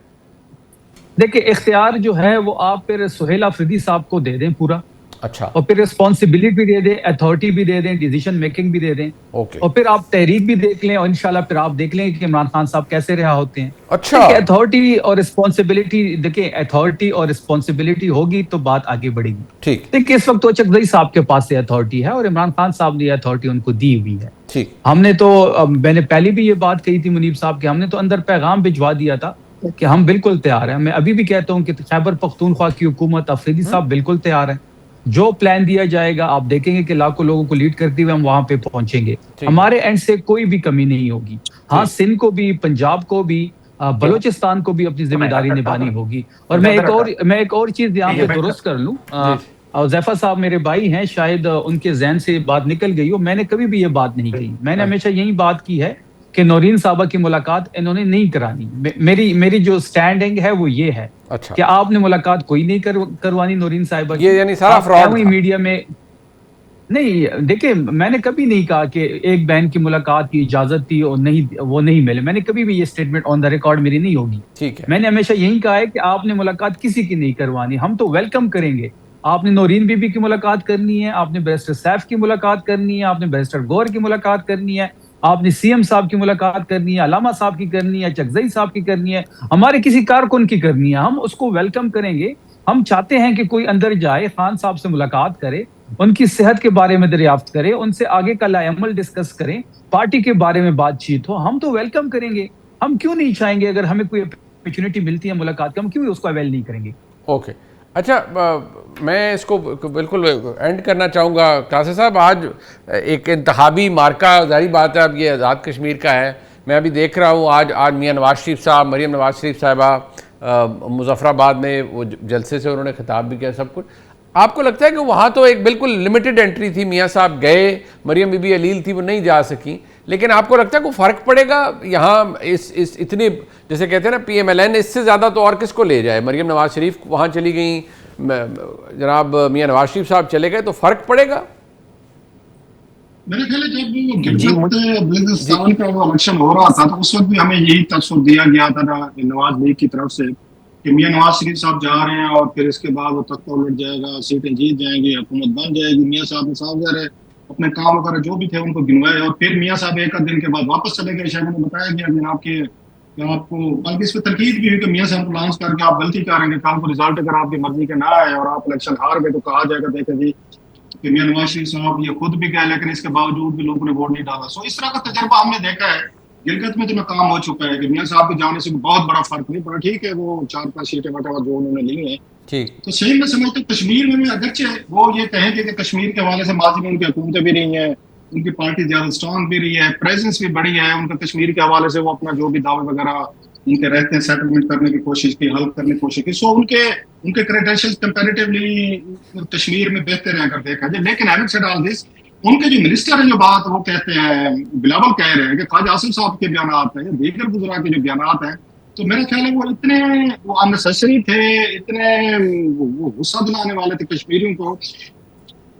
देखिए इख्तियार जो है वो आप फिर सुहेल अफरीदी साहब को दे दें पूरा। अच्छा। और फिर रिस्पॉन्सिबिलिटी भी दे दें, अथॉरिटी भी दे दें, डिसीजन मेकिंग भी दे दें। ओके। और फिर आप तहरीक भी देख लें और इंशाल्लाह फिर आप देख लें कि इमरान खान साहब कैसे रहा होते हैं। अच्छा। अथॉरिटी और रिस्पॉन्सिबिलिटी, देखिए अथॉरिटी और रिस्पॉन्सिबिलिटी होगी तो बात आगे बढ़ेगी। ठीक। देखिए इस वक्त तो चकदई साहब के पास से अथॉरिटी है और इमरान खान साहब ने अथॉरिटी उनको दी हुई है। ठीक। हमने तो मैंने पहले भी ये बात कही थी मुनीब साहब के, हमने तो अंदर पैगाम भिजवा दिया था कि हम बिल्कुल तैयार हैं। मैं अभी भी कहता हूँ कि खैबर पख्तूनख्वा की हुकूमत, अफरीदी साहब बिल्कुल तैयार है। जो प्लान दिया जाएगा आप देखेंगे कि लाखों लोगों को लीड करते हुए हम वहां पे पहुंचेंगे। हमारे एंड से कोई भी कमी नहीं होगी। हाँ, सिंध को भी, पंजाब को भी, बलूचिस्तान को भी अपनी जिम्मेदारी निभानी होगी। और मैं एक और चीज यहाँ पे दुरुस्त कर लूं, जैफा साहब मेरे भाई हैं, शायद उनके जहन से बात निकल गई हो। मैंने कभी भी ये बात नहीं कही। मैंने हमेशा यही बात की है कि नौरीन साहबा की मुलाकात इन्होंने नहीं करानी। मेरी जो स्टैंडिंग है वो ये है। अच्छा। कि आपने मुलाकात कोई नहीं करवानी नौरीन साहिबा की। ये यानी सारा फ्रॉड था। मीडिया में नहीं। देखिए मैंने कभी नहीं कहा कि एक बहन की मुलाकात की इजाजत थी और वो नहीं मिले। मैंने कभी भी ये स्टेटमेंट ऑन द रिकॉर्ड मेरी नहीं होगी। ठीक है। मैंने हमेशा यही कहा है कि आपने मुलाकात किसी की नहीं करवानी, हम तो वेलकम करेंगे। आपने नौरीन बीबी की मुलाकात करनी है, आपने बैरिस्टर सैफ की मुलाकात करनी है, आपने बैरिस्टर गौहर की मुलाकात करनी है, आपने सीएम साहब की मुलाकात करनी है, अलामा साहब की करनी है, चकजई साहब की करनी है, हमारे किसी कारकुन की करनी है, हम उसको वेलकम करेंगे। हम चाहते हैं कि कोई अंदर जाए, खान साहब से मुलाकात करे, उनकी सेहत के बारे में दरियाफ्त करे, उनसे आगे का लाएमल डिस्कस करें, पार्टी के बारे में बातचीत हो। हम तो वेलकम करेंगे। हम क्यों नहीं चाहेंगे? अगर हमें कोई अपॉर्चुनिटी मिलती है मुलाकात की, हम क्यों उसको अवेल नहीं करेंगे? ओके। अच्छा, मैं इसको बिल्कुल एंड करना चाहूँगा। कासिम साहब, आज एक इंतखाबी मार्का, जारी बात है अब ये आज़ाद कश्मीर का है। मैं अभी देख रहा हूँ आज मियाँ नवाज शरीफ साहब, मरीम नवाज शरीफ साहिबा मुजफ्फराबाद में वो जलसे से उन्होंने खिताब भी किया, सब कुछ। आपको लगता है कि वहाँ तो एक बिल्कुल लिमिटेड एंट्री थी, मियाँ साहब गए, मरीम बीबी अलील थी वो नहीं जा सकी, लेकिन आपको लगता है कोई फ़र्क पड़ेगा यहाँ इस इतनी, जैसे कहते हैं ना PMLN, इससे ज़्यादा तो और किसको ले जाए? मरीम नवाज शरीफ वहाँ चली गई, जनाब मियाँ नवाज शरीफ साहब चले गए, तो फ़र्क पड़ेगा? मेरे ख्याल है जब बलूचिस्तान का वो इलेक्शन हो रहा था तो उस वक्त भी हमें यही तस्वीर दिया गया था नवाज लीग की तरफ से कि मियाँ नवाज शरीफ साहब जा रहे हैं और फिर इसके बाद वो तख्ता उलट जाएगा, सीटें जीत जाएंगी, हुकूमत बन जाएगी। मियाँ साहब ने साफ ज़ाहिर अपने काम वगैरह जो भी थे उनको गिनवाए और फिर मियाँ साहब एक दिन के बाद वापस चले गए। शायद उन्हें बताया गया जनाब के आपको, बल्कि इस पर तनकीद भी हुई कि मियाँ साहब को लॉन्च करके आप गलती करेंगे, कल को रिजल्ट अगर आपकी मर्जी के ना आए और आप इलेक्शन हार गए तो कहा जाएगा देखे जी कि मियाँ नवाज शरीफ साहब ये खुद भी गए लेकिन इसके बावजूद भी लोगों ने वोट नहीं डाला। सो इस तरह का तजर्बा हमने देखा है। गिलगित में तो काम हो चुका है कि मियाँ साहब के जाने से बहुत बड़ा फर्क नहीं पड़ा। ठीक है, वो 4-5 सीटें वगैरह जो उन्होंने ली हैं ठीक। तो सेम मैं समझता हूँ कश्मीर में भी, अगरचे वो ये कहेंगे कि कश्मीर के हवाले से माजी में उनकी हुकूमतें भी रही हैं, उनकी पार्टी ज्यादा स्ट्रांग भी रही है, प्रेजेंस भी बढ़ी है उनका कश्मीर के हवाले से, वो अपना जो भी दावे वगैरह उनके रहते हैं सेटलमेंट करने की कोशिश की, हल करने की कोशिश की, सो उनके उनके क्रेडेंशियल्स कंपैरेटिवली कश्मीर में बेहतर है अगर देखा जाए। लेकिन हैविंग सेड ऑल दिस, उनके जो मिनिस्टर है जो बात वो कहते हैं, बिलावल कह रहे हैं कि ख्वाजा आसिफ साहब के बयान हैं या दीगर बुजुर्ग के जो बयान हैं, तो मेरा ख्याल है वो इतने वो अननेसेसरी थे, इतने वो गुस्सा दिलाने वाले थे कश्मीरियों को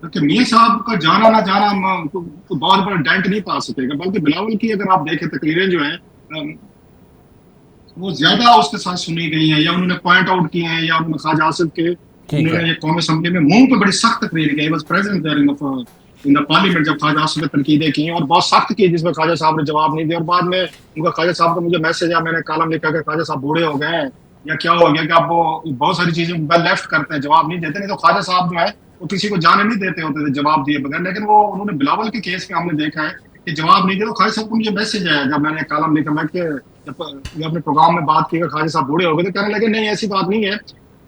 कि मियां साहब का जाना ना जाना तो बहुत बड़ा डेंट नहीं पा सकेगा। बल्कि बिलावल की अगर आप देखें तकरीरें जो हैं वो ज्यादा उसके साथ सुनी गई हैं, या उन्होंने पॉइंट आउट किए हैं, या उन्होंने ख्वाजा आसिफ के उन्होंने कौमी असम्बली में मुंह पे बड़ी सख्त तकरीर की, बस प्रेसिडेंट इन द पार्लियामेंट जब ख्वाजा आसिफ ने तनकीदें की और बहुत सख्त की, जिसमें ख्वाजा साहब ने जवाब नहीं दिया। और बाद में उनका ख्वाजा साहब का मुझे मैसेज आया, मैंने कॉलम लिखा कि ख्वाजा साहब बूढ़े हो गए हैं या क्या हो गया कि आप वो बहुत सारी चीजें लेफ्ट करते हैं, जवाब नहीं देते। नहीं तो ख्वाजा साहब जो है वो किसी को जाने नहीं देते होते थे जवाब दिए बगैर। लेकिन वो उन्होंने बिलावल के केस में हमने देखा है कि जवाब नहीं दिया। तो ख्वाजा साहब को मुझे मैसेज आया जब मैंने कॉलम लिखा, मैं जब अपने प्रोग्राम में बात की ख्वाजा साहब बूढ़े हो गए, तो कहने लगे नहीं ऐसी बात नहीं है,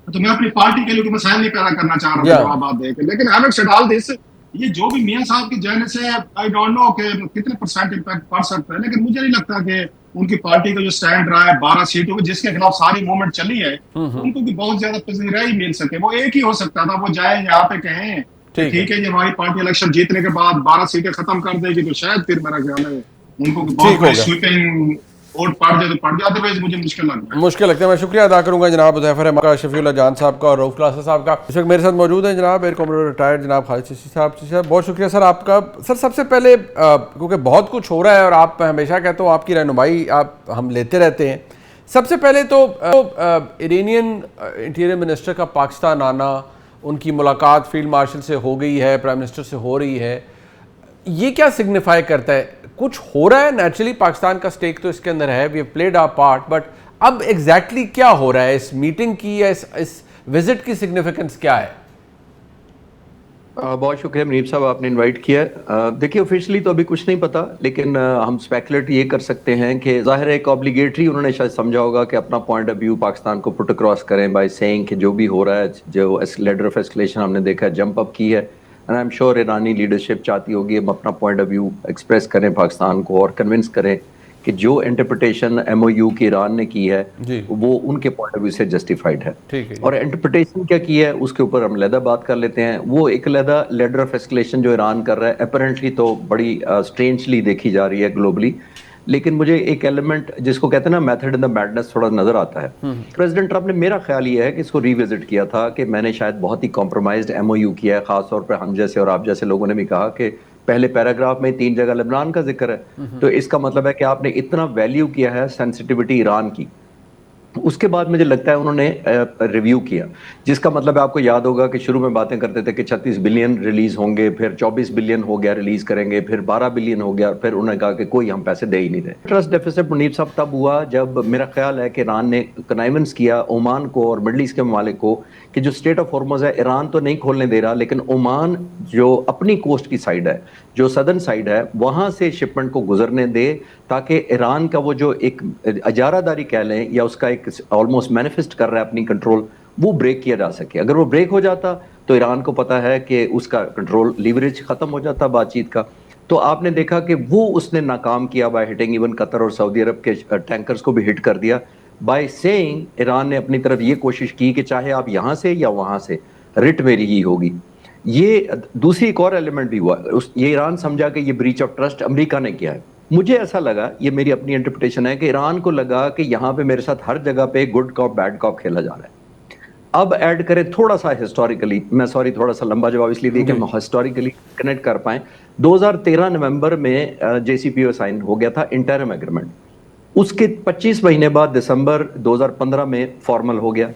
तो मैं अपनी पार्टी के लिए कोई मसाइल नहीं पैदा करना चाह रहा था जवाब देकर। लेकिन हैविंग सेड ऑल दिस, ये जो भी मियां साहब के जाने से आई डोंट नो कि कितने परसेंट इम्पैक्ट पड़ सकता है, लेकिन मुझे नहीं लगता कि उनकी पार्टी का जो स्टैंड रहा है 12 सीटों को जिसके खिलाफ सारी मूवमेंट चली है उनको भी बहुत ज्यादा पजीरा ही मिल सके। वो एक ही हो सकता था, वो जाए यहाँ पे कहें ठीक है ये हमारी पार्टी इलेक्शन जीतने के बाद 12 सीटें खत्म कर देगी, तो शायद फिर मेरा ख्याल है उनको बहुत बड़ी स्वीपिंग वोट पड़ जाए तो पड़ जाए, अदरवाइज मुझे मुश्किल लगता है। मैं शुक्रिया अदा करूंगा जनाब हुज़ैफर रहमान का, शफीउल्लाह जान साहब का और रऊफ क्लासा साहब का। इस वक्त मेरे साथ मौजूद हैं जनाब एयर कॉमोडोर रिटायर्ड जनाब खालिद चिश्ती साहब। बहुत शुक्रिया सर आपका। सर सबसे पहले क्योंकि बहुत कुछ हो रहा है और आप हमेशा कहते हो आपकी रहनुमाई हम लेते रहते हैं, सबसे पहले तो इरानियन इंटीरियर मिनिस्टर का पाकिस्तान आना, उनकी मुलाकात फील्ड मार्शल से हो गई है, प्राइम मिनिस्टर से हो रही है, ये क्या सिग्निफाई करता है? कुछ हो रहा है, नेचुरली पाकिस्तान का स्टेक तो इसके अंदर है, we have played our part, but अब एग्जैक्टली क्या हो रहा है? इस मीटिंग की या इस विजिट की सिग्निफिकेंस क्या है? बहुत शुक्रिया मुनीब साहब, आपने इनवाइट किया। देखिए ऑफिशियली तो अभी कुछ नहीं पता, लेकिन हम स्पेकुलेट ये कर सकते हैं कि जाहिर है एक ऑब्लिगेटरी उन्होंने शायद समझा होगा कि अपना पॉइंट ऑफ व्यू पाकिस्तान को पुट अक्रॉस करें बाय सेइंग कि जो भी हो रहा है, जो लेटर ऑफ एस्केलेशन हमने देखा है, जंप अप की है, and I am sure Irani leadership चाहती होगी हम अपना पॉइंट ऑफ व्यू एक्सप्रेस करें पाकिस्तान को और कन्विंस करें कि जो इंटरप्रिटेशन MOU की ईरान ने की है वो उनके पॉइंट ऑफ व्यू से जस्टिफाइड है। और इंटरप्रिटेशन क्या की है उसके ऊपर हम अलहदा बात कर लेते हैं। वो एक अलहदा लेटर ऑफ एस्केलेशन जो ईरान कर रहा है अपरेंटली तो बड़ी स्ट्रेंजली देखी जा रही है ग्लोबली, लेकिन मुझे एक एलिमेंट जिसको कहते हैं ना मेथड इन द मैडनेस थोड़ा नजर आता है। प्रेसिडेंट ट्रंप ने, मेरा ख्याल ये है कि इसको रिविजिट किया था कि मैंने शायद बहुत ही कॉम्प्रोमाइज्ड MOU किया है, खासतौर पर हम जैसे और आप जैसे लोगों ने भी कहा कि पहले पैराग्राफ में 3 जगह लेबनान का जिक्र है, तो इसका मतलब है कि आपने इतना वैल्यू किया है सेंसिटिविटी ईरान की। उसके बाद मुझे लगता है उन्होंने रिव्यू किया, जिसका मतलब है आपको याद होगा कि शुरू में बातें करते थे कि 36 बिलियन रिलीज होंगे, फिर 24 बिलियन हो गया रिलीज करेंगे, फिर 12 बिलियन हो गया, फिर उन्होंने कहा कि कोई हम पैसे दे ही नहीं रहे। ट्रस्ट डेफिसिट मुनीब साहब तब हुआ जब मेरा ख्याल है कि ईरान ने कनाइवेंस किया ओमान को और मिडल ईस्ट के ममालिक को कि जो स्टेट ऑफ हॉर्मुज़ है ईरान तो नहीं खोलने दे रहा, लेकिन ओमान जो अपनी कोस्ट की साइड है, जो सदर्न साइड है, वहां से शिपमेंट को गुजरने दे, ताकि ईरान का वो जो एक अजारादारी कह लें या उसका एक ऑलमोस्ट मैनिफेस्ट कर रहा है अपनी कंट्रोल, वो ब्रेक किया जा सके। अगर वो ब्रेक हो जाता तो ईरान को पता है कि उसका कंट्रोल लीवरेज खत्म हो जाता बातचीत का। तो आपने देखा कि वो उसने नाकाम किया बाय हिटिंग इवन कतर और सऊदी अरब के टैंकर्स को भी हिट कर दिया बाय सेइंग ईरान ने अपनी तरफ ये कोशिश की कि चाहे आप यहाँ से या वहाँ से रिट मेरी ही होगी। ये दूसरी एक और एलिमेंट भी हुआ, ये ईरान समझा कि ये ब्रीच ऑफ ट्रस्ट अमेरिका ने किया है। मुझे ऐसा लगा, ये मेरी अपनी इंटरप्रिटेशन है, कि ईरान को लगा कि यहाँ पे मेरे साथ हर जगह पे गुड कॉप बैड कॉप खेला जा रहा है। अब ऐड करें थोड़ा सा हिस्टोरिकली, मैं सॉरी थोड़ा सा लंबा जवाब इसलिए दिया कि हम हिस्टोरिकली कनेक्ट कर पाएं। 2013 नवंबर में JCPOA साइन हो गया था इंटरिम एग्रीमेंट, उसके 25 महीने बाद दिसंबर 2015 में फॉर्मल हो गया।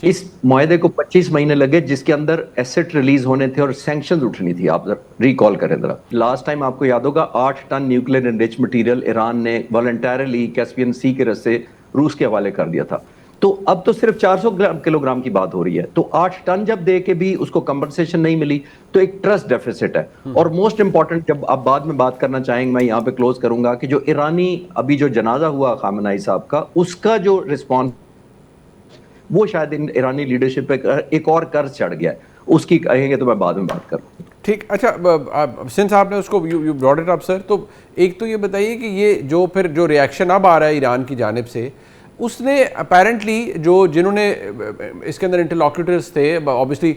इस मुआहदे को 25 महीने लगे, जिसके अंदर एसेट रिलीज होने थे और सैंक्शंस उठनी थी। आप रिकॉल करें जरा, लास्ट टाइम आपको याद होगा 8 ton nuclear enrich material Iran ने वॉलंटरली कैस्पियन सी के रस्ते रूस के हवाले कर दिया था। तो अब तो सिर्फ 400 किलोग्राम की बात हो रही है, तो 8 टन जब दे के भी उसको कंपनसेशन नहीं मिली तो एक ट्रस्ट डेफिसिट है। और मोस्ट इंपॉर्टेंट, जब आप बाद में बात करना चाहेंगे, मैं यहाँ पे क्लोज करूंगा कि जो ईरानी अभी जो जनाजा हुआ खामेनेई साहब का, उसका जो रिस्पॉन्स वो शायद ईरानी लीडरशिप पे एक और कर्ज चढ़ गया है, उसकी कहेंगे तो मैं बाद में बात करूँ। ठीक, अच्छा, सिंस आपने उसको you brought it up sir, तो एक तो ये बताइए कि ये जो फिर जो रिएक्शन अब आ रहा है ईरान की जानिब से, उसने अपेरेंटली जो जिन्होंने इसके अंदर इंटरलॉक्यूटर्स थे, obviously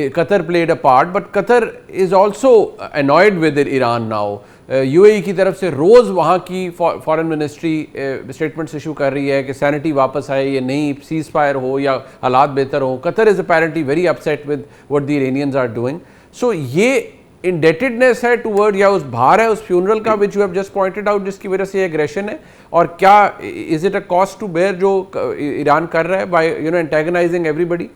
Qatar played a part, but Qatar is also annoyed with Iran now. UAE की तरफ से रोज़ वहाँ की फॉरेन मिनिस्ट्री स्टेटमेंट्स इशू कर रही है कि सैनिटी वापस आए या नहीं, सीज फायर हो या हालात बेहतर हो। Qatar is apparently very upset with what the Iranians are doing. So ये इंडेटेडनेस है टूवर्ड, या उस भार है उस फ्यूनरल का which you have just pointed out, जिसकी वजह से ये एग्रेशन है, और क्या is it a cost to bear जो ईरान कर रहा है बाय एंटेगनाइजिंग एवरीबडी?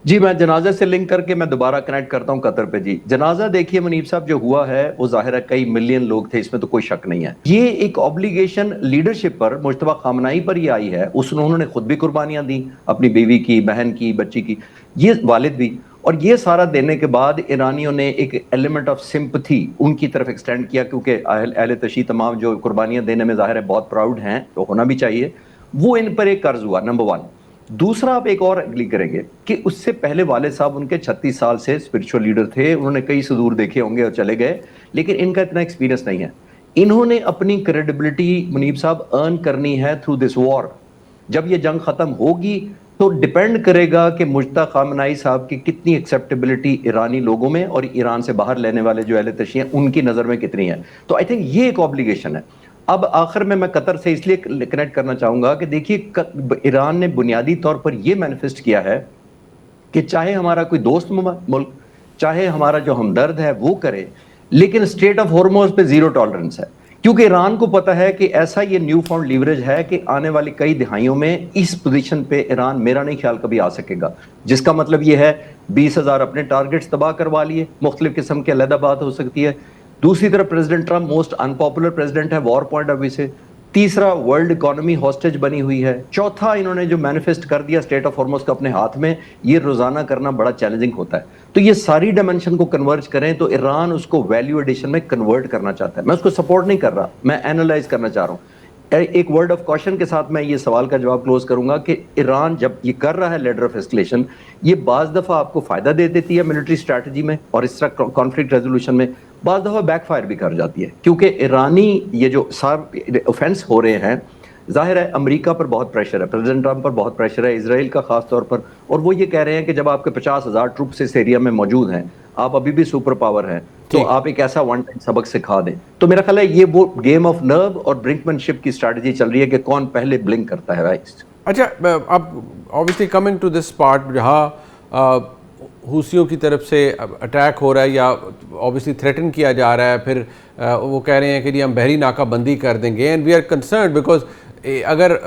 जी, मैं जनाजा से लिंक करके मैं दोबारा कनेक्ट करता हूं कतर पे। जी, जनाजा देखिए मुनीब साहब जो हुआ है वो जाहिर है कई मिलियन लोग थे, इसमें तो कोई शक नहीं है। ये एक ऑब्लिगेशन लीडरशिप पर, मुश्तबा खामनाई पर ये आई है। उन्होंने खुद भी कुर्बानियां दी, अपनी बीवी की, बहन की, बच्ची की, ये वालिद भी, और ये सारा देने के बाद ईरानियों ने एक एलिमेंट ऑफ सिंपथी उनकी तरफ एक्सटेंड किया, क्योंकि अहले तशी तमाम जो कुर्बानियां देने में जाहिर है बहुत प्राउड हैं, तो होना भी चाहिए। वो इन पर एक कर्ज हुआ, नंबर 1। दूसरा, आप एक और अग्ली करेंगे कि उससे पहले वालिद साहब उनके 36 साल से स्पिरिचुअल लीडर थे, उन्होंने कई सुदूर देखे होंगे और चले गए, लेकिन इनका इतना एक्सपीरियंस नहीं है। इन्होंने अपनी क्रेडिबिलिटी मुनीब साहब अर्न करनी है थ्रू दिस वॉर। जब ये जंग खत्म होगी तो डिपेंड करेगा कि मुज्तबा खामनाई साहब की कितनी एक्सेप्टेबिलिटी ईरानी लोगों में और ईरान से बाहर लेने वाले जो अहले तशी हैं उनकी नज़र में कितनी है। तो आई थिंक ये एक ऑब्लिगेशन है। अब आखिर में मैं कतर से इसलिए कनेक्ट करना चाहूंगा कि देखिए ईरान ने बुनियादी तौर पर यह मैनिफेस्ट किया है कि चाहे हमारा कोई दोस्त मुल्क, चाहे हमारा जो हमदर्द है वो करे, लेकिन स्टेट ऑफ हॉर्मोज पे जीरो टॉलरेंस है, क्योंकि ईरान को पता है कि ऐसा ये न्यू फाउंड लीवरेज है कि आने वाली कई दिहाइयों में इस पोजीशन पे ईरान मेरा नहीं ख्याल कभी आ सकेगा। जिसका मतलब ये है 20,000 अपने टारगेट्स तबाह करवा लिए, मुख्तलिफ किस्म की अलग बात हो सकती है। दूसरी तरफ president Trump most unpopular president है वॉर पॉइंट ऑफ व्यू से। तीसरा, वर्ल्ड इकोनॉमी हॉस्टेज बनी हुई है। चौथा, इन्होंने जो मैनिफेस्ट कर दिया स्टेट ऑफ हॉर्मोज का अपने हाथ में, ये रोजाना करना बड़ा चैलेंजिंग होता है। तो ये सारी डायमेंशन को कन्वर्ज करें तो ईरान उसको वैल्यू एडिशन में कन्वर्ट करना चाहता है। मैं उसको सपोर्ट नहीं कर रहा, मैं एनालाइज करना चाह रहा हूँ। एक वर्ड ऑफ कॉशन के साथ मैं ये सवाल का जवाब क्लोज करूंगा कि ईरान जब ये कर रहा है लेडर ऑफ एस्केलेशन, ये बाज दफा आपको फायदा दे देती है मिलिट्री स्ट्रैटेजी में और इस तरह कॉन्फ्लिक्ट रेजोल्यूशन में, बाज दफा बैकफायर भी कर जाती है, क्योंकि ईरानी ये जो सारे ऑफेंस हो रहे हैं, जाहिर है अमेरिका पर बहुत प्रेशर है, प्रेसिडेंट ट्रंप पर बहुत प्रेशर है, इजराइल का खास तौर पर, और वो ये कह रहे हैं कि जब आपके 50,000 ट्रूप्स इस एरिया में मौजूद हैं, आप अभी भी सुपर पावर हैं, तो आप एक ऐसा वन टाइम सबक सिखा दें। तो मेरा ख्याल है ये वो गेम ऑफ नर्व और ब्रिंकमैनशिप की स्ट्रैटेजी चल रही है कि कौन पहले ब्लिंक करता है। राइट, अच्छा, अब obviously coming to this part जहाँ हूसियों की तरफ से अटैक हो रहा है या ऑब्वियसली थ्रेटन किया जा रहा है, फिर वो कह रहे हैं कि जी हम बहरी नाकाबंदी कर देंगे, and we are concern because अगर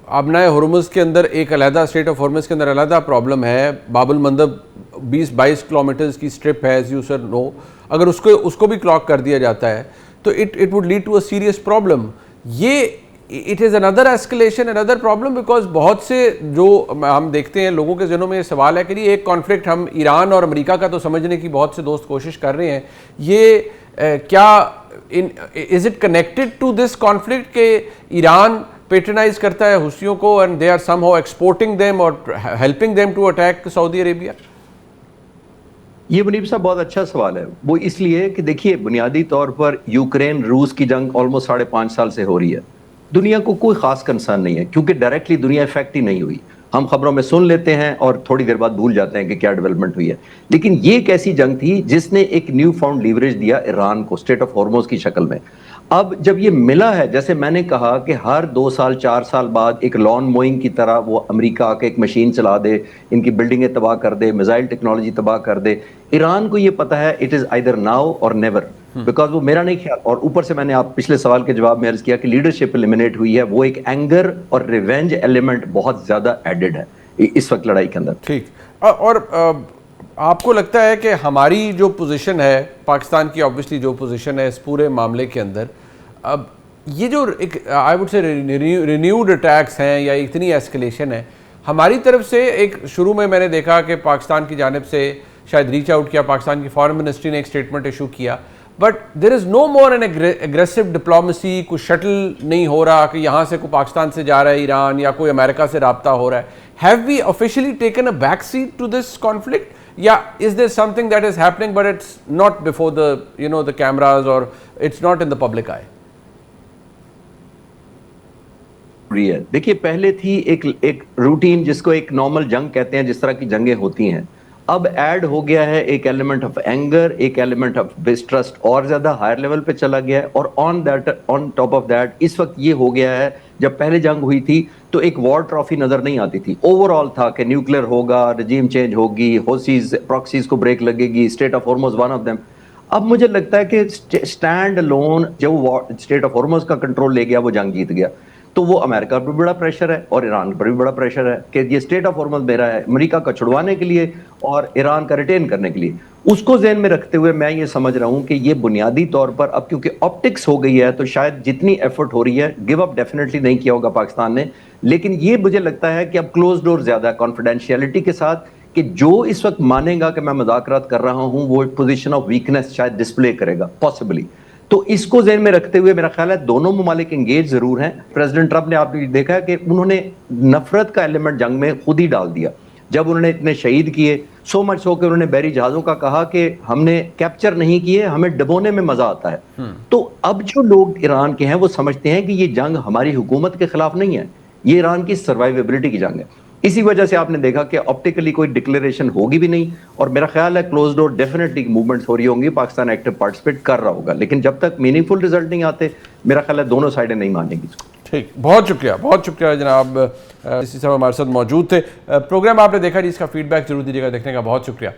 आबनाए हुर्मुज़ के अंदर एक अलहदा स्टेट ऑफ हुर्मुज़ के अंदर अलहदा प्रॉब्लम है, बाबुल मंदब 20-22 किलोमीटर्स की स्ट्रिप है, एज यू सर नो, अगर उसको भी क्लॉक कर दिया जाता है तो it would lead to a serious problem. ये it is another escalation, another problem, because बहुत से जो हम देखते हैं लोगों के ज़हनों में ये सवाल है कि ये एक कॉन्फ्लिक्ट हम ईरान और अमेरिका का तो समझने की बहुत से दोस्त कोशिश कर रहे हैं, ये क्या is it connected to this conflict के ईरान पेट्रनाइज करता है हुसियों को and they are somehow exporting them और helping them to attack Saudi Arabia? ये मुनीब साहब बहुत अच्छा सवाल है। वो इसलिए कि देखिए बुनियादी तौर पर यूक्रेन रूस की जंग ऑलमोस्ट 5.5 साल से हो रही है, दुनिया को कोई खास कंसर्न नहीं है, क्योंकि डायरेक्टली दुनिया इफेक्ट ही नहीं हुई। हम खबरों में सुन लेते हैं और थोड़ी देर बाद भूल जाते हैं कि क्या डेवलपमेंट हुई है, लेकिन ये एक ऐसी जंग थी जिसने एक न्यू फाउंड लीवरेज दिया ईरान को स्टेट ऑफ हॉर्मोज की शक्ल में। अब जब ये मिला है, जैसे मैंने कहा कि हर 2 साल 4 साल बाद एक लॉन मोइंग की तरह वो अमेरिका आके एक मशीन चला दे, इनकी बिल्डिंगें तबाह कर दे, मिसाइल टेक्नोलॉजी तबाह कर दे। ईरान को ये पता है इट इज आइदर नाउ और नेवर, बिकॉज वो मेरा नहीं ख्याल, और ऊपर से मैंने आप पिछले सवाल के जवाब में अर्ज किया कि लीडरशिप एलिमिनेट हुई है, वो एक एंगर और रिवेंज एलिमेंट बहुत ज्यादा एडेड है इस वक्त लड़ाई के अंदर। ठीक, और आपको लगता है कि हमारी जो पोजीशन है, पाकिस्तान की ऑब्वियसली जो पोजीशन है इस पूरे मामले के अंदर, अब ये जो एक I would say renewed attacks हैं या इतनी एस्केलेशन है हमारी तरफ से, एक शुरू में मैंने देखा कि पाकिस्तान की जानिब से शायद रीच आउट किया, पाकिस्तान की फॉरेन मिनिस्ट्री ने एक स्टेटमेंट इशू किया, but there is no more an aggressive diplomacy, कुछ शटल नहीं हो रहा कि यहाँ से कोई पाकिस्तान से जा रहा है ईरान या कोई अमेरिका से रब्ता हो रहा है. Have we officially taken a back seat to this conflict, या is there something that is happening but it's not before the cameras और it's not in the public eye? देखिए, पहले थी एक रूटीन जिसको एक नॉर्मल जंग कहते हैं, जिस तरह की जंगें होती हैं. अब ऐड हो गया है एक एलिमेंट ऑफ एंगर, एक एलिमेंट ऑफ डिस्ट्रस्ट और ज्यादा हायर लेवल पे चला गया है. और ऑन टॉप ऑफ दैट इस वक्त ये हो गया है, जब पहले जंग हुई थी तो एक वॉर ट्रॉफी नजर नहीं आती थी. ओवरऑल था कि न्यूक्लियर होगा, रजीम चेंज होगी, होसीज प्रॉक्सीज को ब्रेक लगेगी, state of Hormuz one of them. अब मुझे लगता है कि स्टैंड अलोन जो स्टेट ऑफ हॉर्मुज का कंट्रोल ले गया वो जंग जीत गया. तो वो अमेरिका पर भी बड़ा प्रेशर है और ईरान पर भी बड़ा प्रेशर है कि ये स्टेट ऑफ हॉर्मुज मेरा है, अमेरिका का छुड़वाने के लिए और ईरान का रिटेन करने के लिए. उसको ज़हन में रखते हुए मैं ये समझ रहा हूँ कि ये बुनियादी तौर पर अब क्योंकि ऑप्टिक्स हो गई है तो शायद जितनी एफर्ट हो रही है, गिव अप डेफिनेटली नहीं किया होगा पाकिस्तान ने, लेकिन ये मुझे लगता है कि अब क्लोज डोर ज्यादा कॉन्फिडेंशियलिटी के साथ कि जो इस वक्त मानेगा कि मैं मुज़ाकरात कर रहा हूँ वो पोजीशन ऑफ वीकनेस शायद डिस्प्ले करेगा पॉसिबली. तो इसको ज़हन में रखते हुए मेरा ख्याल है दोनों ममालिक एंगेज जरूर हैं. प्रेसिडेंट ट्रंप ने आपने देखा है कि उन्होंने नफरत का एलिमेंट जंग में खुद ही डाल दिया जब उन्होंने इतने शहीद किए. सो मच सो कि उन्होंने बहरी जहाज़ों का कहा कि हमने कैप्चर नहीं किए, हमें डबोने में मजा आता है. तो अब जो लोग ईरान के हैं वो समझते हैं कि ये जंग हमारी हुकूमत के खिलाफ नहीं है, ये ईरान की सर्वाइवेबिलिटी की जंग है. इसी वजह से आपने देखा कि ऑप्टिकली कोई डिक्लेरेशन होगी भी नहीं और मेरा ख्याल है क्लोज डोर डेफिनेटली मूवमेंट्स हो रही होंगी, पाकिस्तान एक्टिव पार्टिसिपेट कर रहा होगा. लेकिन जब तक मीनिंगफुल रिजल्ट नहीं आते मेरा ख्याल है दोनों साइडें नहीं मानेंगी इसको. ठीक, बहुत शुक्रिया जनाब, इसी समय हमारे साथ मौजूद थे. प्रोग्राम आपने देखा, जिसका फीडबैक जरूर दीजिएगा. देखने का बहुत शुक्रिया.